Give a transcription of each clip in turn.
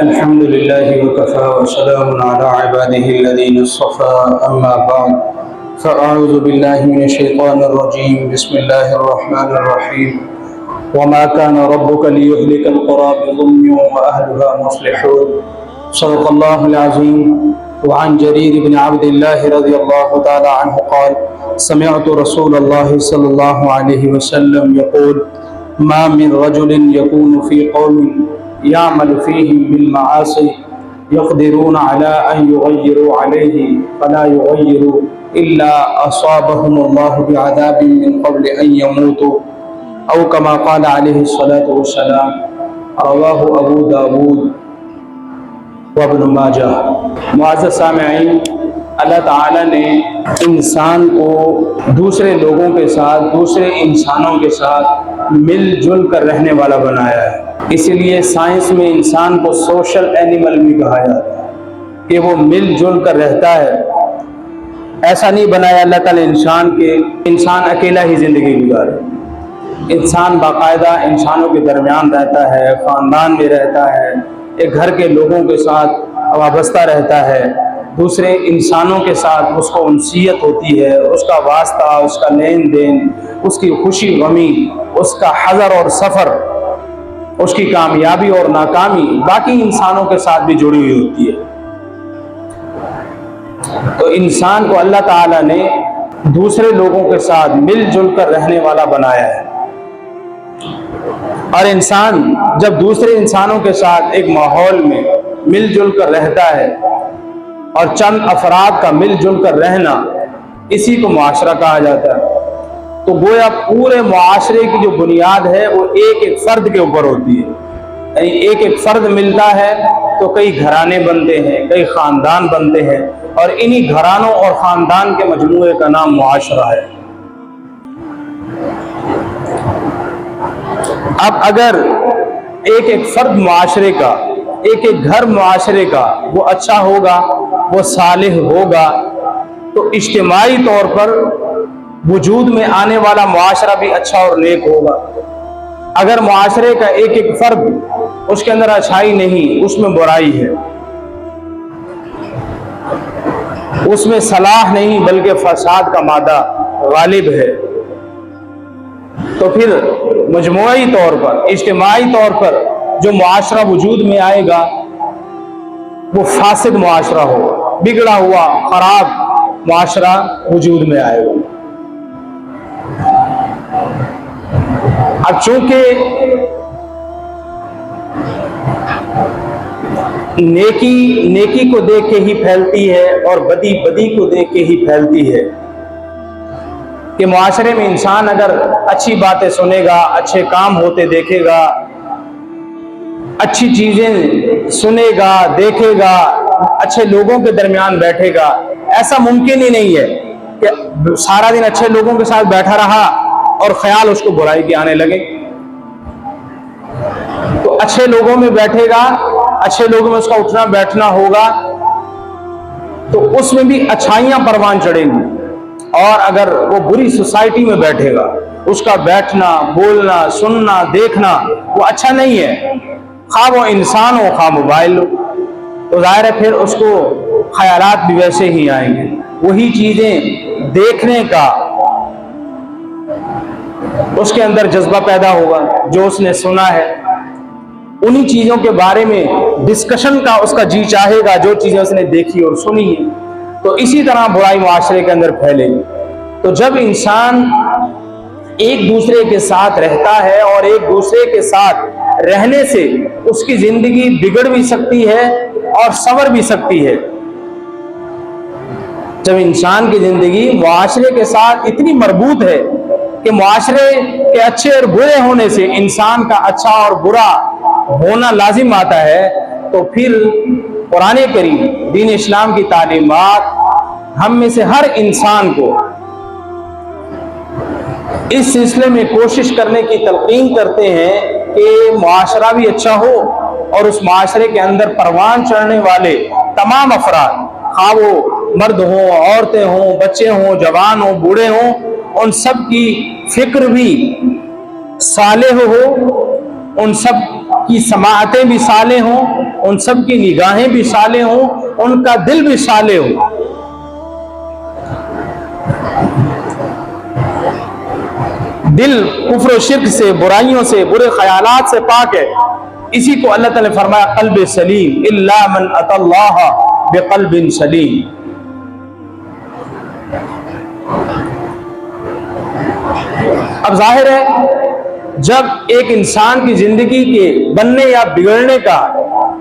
الحمد لله وكفى وسلام على عباده الذين اصطفى أما بعد فأعوذ بالله من الشيطان الرجيم بسم الله الرحمن الرحيم وما كان ربك ليهلك القرى بظلم وأهلها مصلحون صدق الله العظيم وعن جرير بن عبد الله رضي الله تعالى عنه قال سمعت رسول الله صلى الله عليه وسلم يقول ما من رجل يكون في قوم يعمل فيهم بالمعاصي يقدرون على أن يغيروا عليه فلا يغيروا إلا أصابهم الله بعذاب من قبل أن يموتوا أو كما قال عليه الصلاة والسلام رواه أبو داود وابن ماجہ۔ معزز سامعین، اللہ تعالیٰ نے انسان کو دوسرے لوگوں کے ساتھ، دوسرے انسانوں کے ساتھ مل جل کر رہنے والا بنایا ہے۔ اسی لیے سائنس میں انسان کو سوشل اینیمل بھی کہا جاتا ہے کہ وہ مل جل کر رہتا ہے۔ ایسا نہیں بنایا اللہ تعالیٰ انسان کے انسان اکیلا ہی زندگی گزارے۔ انسان باقاعدہ انسانوں کے درمیان رہتا ہے، خاندان میں رہتا ہے، ایک گھر کے لوگوں کے ساتھ وابستہ رہتا ہے، دوسرے انسانوں کے ساتھ اس کو انسیت ہوتی ہے، اس کا واسطہ، اس کا لین دین، اس کی خوشی غمی، اس کا حضر اور سفر، اس کی کامیابی اور ناکامی باقی انسانوں کے ساتھ بھی جڑی ہوئی ہوتی ہے۔ تو انسان کو اللہ تعالیٰ نے دوسرے لوگوں کے ساتھ مل جل کر رہنے والا بنایا ہے، اور انسان جب دوسرے انسانوں کے ساتھ ایک ماحول میں مل جل کر رہتا ہے، اور چند افراد کا مل جل کر رہنا، اسی کو معاشرہ کہا جاتا ہے۔ تو گویا پورے معاشرے کی جو بنیاد ہے وہ ایک ایک فرد کے اوپر ہوتی ہے، یعنی ایک ایک فرد ملتا ہے تو کئی گھرانے بنتے ہیں، کئی خاندان بنتے ہیں، اور انہی گھرانوں اور خاندان کے مجموعے کا نام معاشرہ ہے۔ اب اگر ایک ایک فرد معاشرے کا، ایک ایک گھر معاشرے کا وہ اچھا ہوگا، وہ صالح ہوگا، تو اجتماعی طور پر وجود میں آنے والا معاشرہ بھی اچھا اور نیک ہوگا۔ اگر معاشرے کا ایک ایک فرد اس کے اندر اچھائی نہیں، اس میں برائی ہے، اس میں صلاح نہیں بلکہ فساد کا مادہ غالب ہے، تو پھر مجموعی طور پر، اجتماعی طور پر جو معاشرہ وجود میں آئے گا وہ فاسد معاشرہ ہوگا، بگڑا ہوا خراب معاشرہ وجود میں آئے گا۔ اب چونکہ نیکی کو دیکھ کے ہی پھیلتی ہے اور بدی کو دیکھ کے ہی پھیلتی ہے، کہ معاشرے میں انسان اگر اچھی باتیں سنے گا، اچھے کام ہوتے دیکھے گا، اچھی چیزیں سنے گا، دیکھے گا، اچھے لوگوں کے درمیان بیٹھے گا، ایسا ممکن ہی نہیں ہے کہ سارا دن اچھے لوگوں کے ساتھ بیٹھا رہا اور خیال اس کو برائی کے آنے لگے۔ تو اچھے لوگوں میں بیٹھے گا، اچھے لوگوں میں اس کا اٹھنا بیٹھنا ہوگا، تو اس میں بھی اچھائیاں پروان چڑھیں گی۔ اور اگر وہ بری سوسائٹی میں بیٹھے گا، اس کا بیٹھنا، بولنا، سننا، دیکھنا وہ اچھا نہیں ہے، خواہ وہ انسان ہو خواہ موبائل ہو، تو ظاہر ہے پھر اس کو خیالات بھی ویسے ہی آئیں گے، وہی چیزیں دیکھنے کا اس کے اندر جذبہ پیدا ہوگا جو اس نے سنا ہے، انہی چیزوں کے بارے میں ڈسکشن کا اس کا جی چاہے گا جو چیزیں اس نے دیکھی اور سنی ہیں، تو اسی طرح برائی معاشرے کے اندر پھیلے گی۔ تو جب انسان ایک دوسرے کے ساتھ رہتا ہے اور ایک دوسرے کے ساتھ رہنے سے اس کی زندگی بگڑ بھی سکتی ہے اور سنور بھی سکتی ہے۔ جب انسان کی زندگی معاشرے کے ساتھ اتنی مربوط ہے کہ معاشرے کے اچھے اور برے ہونے سے انسان کا اچھا اور برا ہونا لازم آتا ہے، تو پھر قرآن کریم، دین اسلام کی تعلیمات ہم میں سے ہر انسان کو اس سلسلے میں کوشش کرنے کی تلقین کرتے ہیں کہ معاشرہ بھی اچھا ہو، اور اس معاشرے کے اندر پروان چڑھنے والے تمام افراد، خواہ وہ مرد ہوں، عورتیں ہوں، بچے ہوں، جوان ہوں، بوڑھے ہوں، ان سب کی فکر بھی صالح ہو، ان سب کی سماعتیں بھی صالح ہوں، ان سب کی نگاہیں بھی صالح ہوں، ان کا دل بھی صالح ہو۔ دل کفر و شرک سے، برائیوں سے، برے خیالات سے پاک ہے، اسی کو اللہ تعالیٰ نے فرمایا قلب سلیم، الا من اتی اللہ بقلب سلیم۔ اب ظاہر ہے جب ایک انسان کی زندگی کے بننے یا بگڑنے کا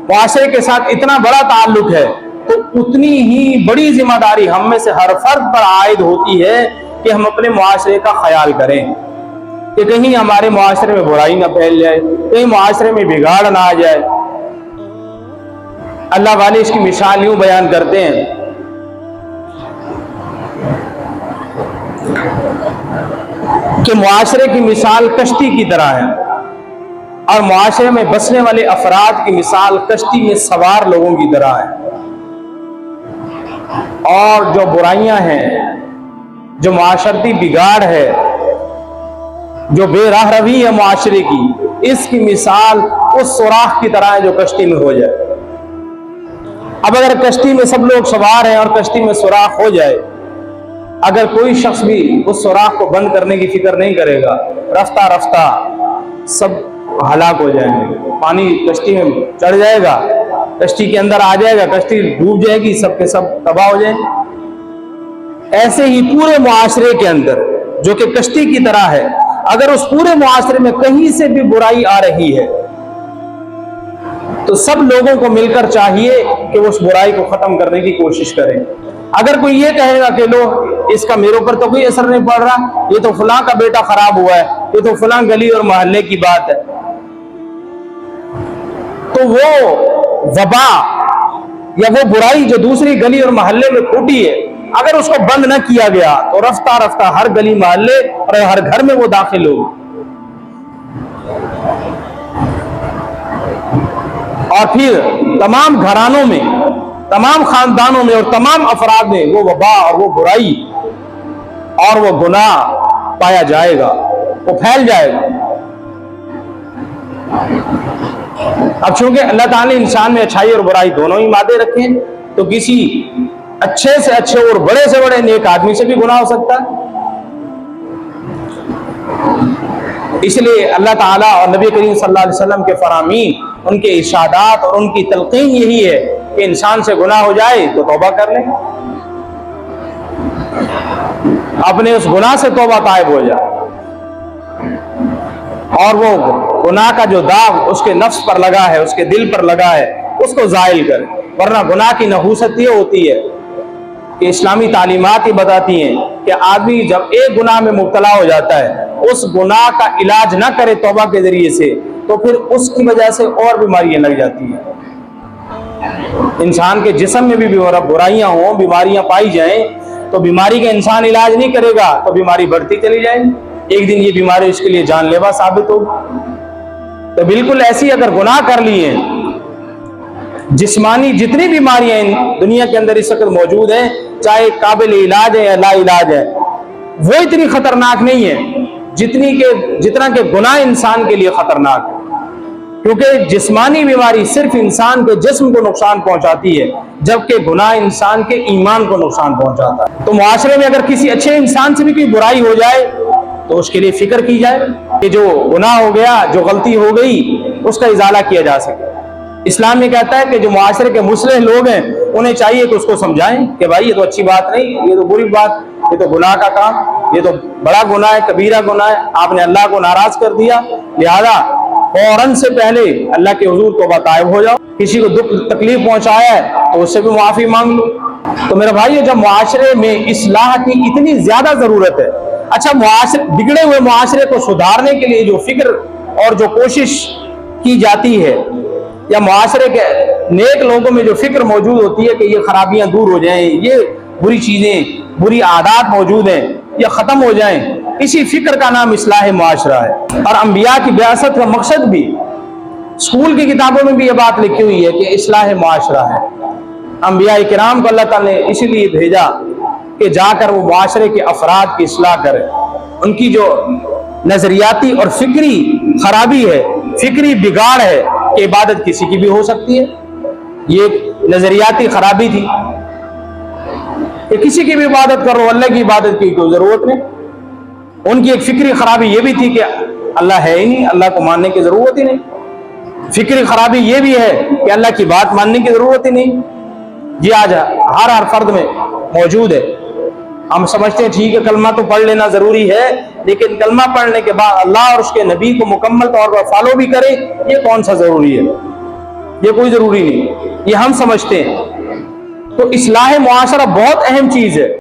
معاشرے کے ساتھ اتنا بڑا تعلق ہے تو اتنی ہی بڑی ذمہ داری ہم میں سے ہر فرد پر عائد ہوتی ہے کہ ہم اپنے معاشرے کا خیال کریں کہ کہیں ہمارے معاشرے میں برائی نہ پھیل جائے، کہیں معاشرے میں بگاڑ نہ آ جائے۔ اللہ والے اس کی مثال یوں بیان کرتے ہیں کہ معاشرے کی مثال کشتی کی طرح ہے، اور معاشرے میں بسنے والے افراد کی مثال کشتی میں سوار لوگوں کی طرح ہے۔ اور جو برائیاں ہیں، جو معاشرتی بگاڑ ہے، جو بے راہ روی ہے معاشرے کی، اس کی مثال اس سوراخ کی طرح ہے جو کشتی میں ہو جائے۔ اب اگر کشتی میں سب لوگ سوار ہیں اور کشتی میں سوراخ ہو جائے، اگر کوئی شخص بھی اس سوراخ کو بند کرنے کی فکر نہیں کرے گا، رفتہ رفتہ سب ہلاک ہو جائیں گے، پانی کشتی میں چڑھ جائے گا، کشتی کے اندر آ جائے گا، کشتی ڈوب جائے گی، سب کے سب تباہ ہو جائیں گے۔ ایسے ہی پورے معاشرے کے اندر جو کہ کشتی کی طرح ہے، اگر اس پورے معاشرے میں کہیں سے بھی برائی آ رہی ہے تو سب لوگوں کو مل کر چاہیے کہ وہ اس برائی کو ختم کرنے کی کوشش کریں۔ اگر کوئی یہ کہے گا کہ لو اس کا میرے اوپر تو کوئی اثر نہیں پڑ رہا، یہ تو فلاں کا بیٹا خراب ہوا ہے، یہ تو فلاں گلی اور محلے کی بات ہے، تو وہ وبا یا وہ برائی جو دوسری گلی اور محلے میں پھوٹی ہے، اگر اس کو بند نہ کیا گیا تو رفتہ رفتہ ہر گلی محلے اور ہر گھر میں وہ داخل ہو، اور پھر تمام گھرانوں میں، تمام خاندانوں میں اور تمام افراد میں وہ وبا اور وہ برائی اور وہ گناہ پایا جائے گا، وہ پھیل جائے گا۔ اب چونکہ اللہ تعالیٰ نے انسان میں اچھائی اور برائی دونوں ہی مادے رکھے ہیں، تو کسی اچھے سے اچھے اور بڑے سے بڑے نیک آدمی سے بھی گناہ ہو سکتا ہے۔ اس لیے اللہ تعالیٰ اور نبی کریم صلی اللہ علیہ وسلم کے فرامین، ان کے ارشادات اور ان کی تلقین یہی ہے کہ انسان سے گناہ ہو جائے تو توبہ کر لے، اپنے اس گناہ سے توبہ طائب ہو جائے، اور وہ گناہ کا جو داغ اس کے نفس پر لگا ہے، اس کے دل پر لگا ہے، اس کو زائل کرے۔ ورنہ گناہ کی نحوست یہ ہوتی ہے کہ اسلامی تعلیمات یہ بتاتی ہیں کہ آدمی جب ایک گناہ میں مبتلا ہو جاتا ہے، اس گناہ کا علاج نہ کرے توبہ کے ذریعے سے، تو پھر اس کی وجہ سے اور بیماریاں لگ جاتی ہیں۔ انسان کے جسم میں بھی برائیاں ہوں، بیماریاں پائی جائیں، تو بیماری کا انسان علاج نہیں کرے گا تو بیماری بڑھتی چلی جائے گی، ایک دن یہ بیماری اس کے لیے جان لیوا ثابت ہوگی۔ تو بالکل ایسی اگر گناہ کر لیے، جسمانی جتنی بیماریاں دنیا کے اندر اس وقت موجود ہیں، چاہے قابل علاج ہے یا لا علاج ہے، وہ اتنی خطرناک نہیں ہے جتنا کہ گناہ انسان کے لیے خطرناک ہے، کیونکہ جسمانی بیماری صرف انسان کے جسم کو نقصان پہنچاتی ہے، جبکہ گناہ انسان کے ایمان کو نقصان پہنچاتا ہے۔ تو معاشرے میں اگر کسی اچھے انسان سے بھی کوئی برائی ہو جائے تو اس کے لیے فکر کی جائے کہ جو گناہ ہو گیا، جو غلطی ہو گئی، اس کا ازالہ کیا جا سکے۔ اسلام یہ کہتا ہے کہ جو معاشرے کے مصلح لوگ ہیں انہیں چاہیے کہ اس کو سمجھائیں کہ بھائی یہ تو اچھی بات نہیں، یہ تو بری بات، یہ تو گناہ کا کام، یہ تو بڑا گناہ ہے، کبیرہ گناہ ہے، آپ نے اللہ کو ناراض کر دیا، لہذا فوراً سے پہلے اللہ کے حضور توبہ طائب ہو جاؤ۔ کسی کو دکھ تکلیف پہنچایا ہے تو اس سے بھی معافی مانگ لو۔ تو میرے بھائی جب معاشرے میں اصلاح کی اتنی زیادہ ضرورت ہے، اچھا بگڑے ہوئے معاشرے کو سدھارنے کے لیے جو فکر اور جو کوشش کی جاتی ہے، یا معاشرے کے نیک لوگوں میں جو فکر موجود ہوتی ہے کہ یہ خرابیاں دور ہو جائیں، یہ بری چیزیں، بری عادات موجود ہیں، یہ ختم ہو جائیں، اسی فکر کا نام اصلاح معاشرہ ہے۔ اور انبیاء کی بعثت کا مقصد بھی، اسکول کی کتابوں میں بھی یہ بات لکھی ہوئی ہے کہ اصلاح معاشرہ ہے۔ انبیاء کرام کو اللہ تعالیٰ نے اسی لیے بھیجا کہ جا کر وہ معاشرے کے افراد کی اصلاح کرے۔ ان کی جو نظریاتی اور فکری خرابی ہے، فکری بگاڑ ہے، کہ عبادت کسی کی بھی ہو سکتی ہے، یہ ایک نظریاتی خرابی تھی کہ کسی کی بھی عبادت کرو، اللہ کی عبادت کی کوئی ضرورت نہیں۔ ان کی ایک فکری خرابی یہ بھی تھی کہ اللہ ہے ہی نہیں، اللہ کو ماننے کی ضرورت ہی نہیں۔ فکری خرابی یہ بھی ہے کہ اللہ کی بات ماننے کی ضرورت ہی نہیں۔ یہ آج ہر فرد میں موجود ہے۔ ہم سمجھتے ہیں ٹھیک ہے کلمہ تو پڑھ لینا ضروری ہے، لیکن کلمہ پڑھنے کے بعد اللہ اور اس کے نبی کو مکمل طور پر فالو بھی کرے، یہ کون سا ضروری ہے؟ یہ کوئی ضروری نہیں، یہ ہم سمجھتے ہیں۔ تو اصلاح معاشرہ بہت اہم چیز ہے۔